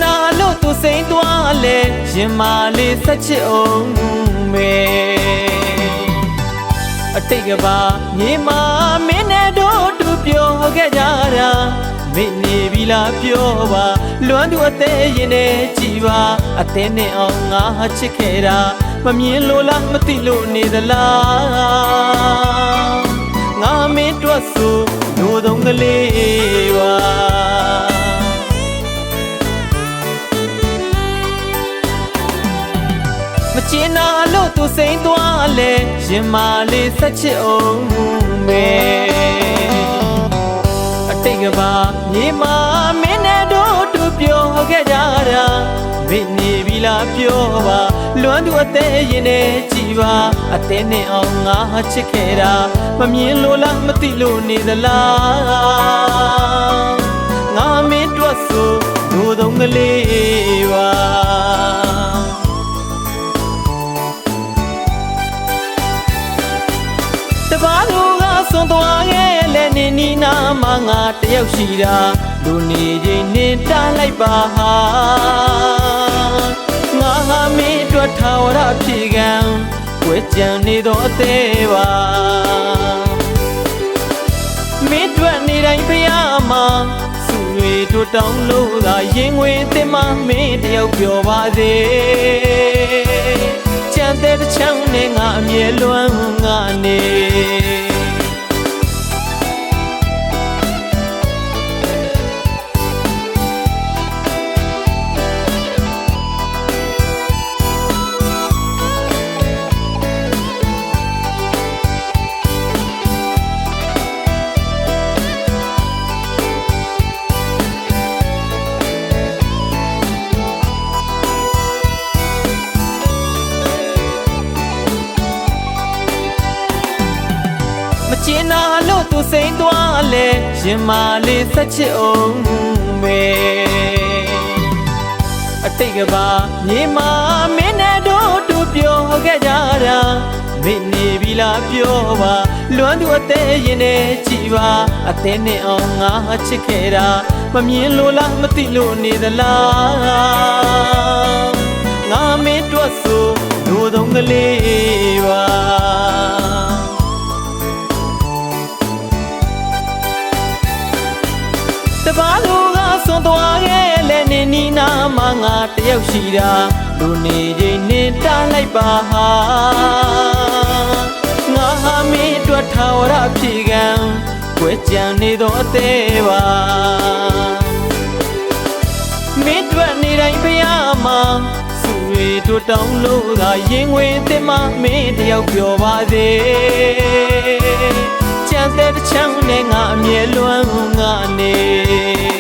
နာလို့သူစိမ့်သွားလဲရင်မာလေးဆက်ချစ်အောင်မေအတိတ်ကပါမြေမာမင်းနဲ့တို့တူပြောခဲ့ကြတာမိနေပြီလားပြောပါလွမ်းသူအသေးရင်နဲ့ကြည်ပါအသေးနဲ့အောင်ငါချစ်ခဲ့တာမမြင်လို့လားမသိလို့နေသလားငါမင်းတို့ဆိုလို့သုံးကလေးပါမချင်နာလို့သူစိမ့်သွားလဲရင်မာလေးဆက်ချစ်အောင်မေအတိတ်ကပါမြေမာမင်းနဲ့တို့တူပြောခဲ့ကြတာမိနေပြီလားပြောပါလွမ်းသူအသေးရင်နဲ့ကြည်ပါအသေးနဲ့အောင်ငါချစ်ခဲ့တာမမြင်လို့လားမသိလို့နေသလားငါမင်းတို့ဆိုလို့သုံးကလေးပါတပါးလူကစွန်သွားခဲ့လဲနေနီနာမငါတယောက်ရှိတာလူနေချင်းနေတန်းလိုက်ပါဟာငါဟာမင်းတို့ထာဝရဖြေကံွယ်ကြံနေတော့အသေးပါမင်းတို့နေတိုင်းဖျားမှာစုတွေတို့တောင်းလို့သာရင်ငွေတင်မမင်းတယောက်ပြောပါစေကြံတဲ့ချမ်းနဲ့ငါအမြဲလွမ်းငါနေမချင်နာလို့သူစိမ့်သွားလဲရင်မာလေးဆက်ချစ်အောင်မေအတိတ်ကပါမြေမာမင်းနဲ့တို့တူပြောခဲ့ကြတာမိနေပြီလားပြောပါလွမ်းသူအသေးရင်နဲ့ကြည်ပါအသေးနဲ့အောင်ငါချစ်ခဲ့တာမမြင်လို့လားမသိလို့နေသလားငါမင်းတို့ဆိုလို့သုံးကလေးပါတပါးလူကစွန်သွားခဲ့လဲနေနီနာမငါတယောက်ရှိတာလူနေချင်းနေတန်းလိုက်ပါဟာငါဟာမင်းတို့ထာဝရဖြေကံွယ်ကြံနေတော့အသေးပါမင်းတို့နေတိုင်းဖျားမှာစုတွေတို့တောင်းလို့သာရင်ငွေတင်မမင်းတယောက်ပြောပါစေကြံတဲ့ချမ်းနဲ့ငါအမြဲလွမ်းငါနေ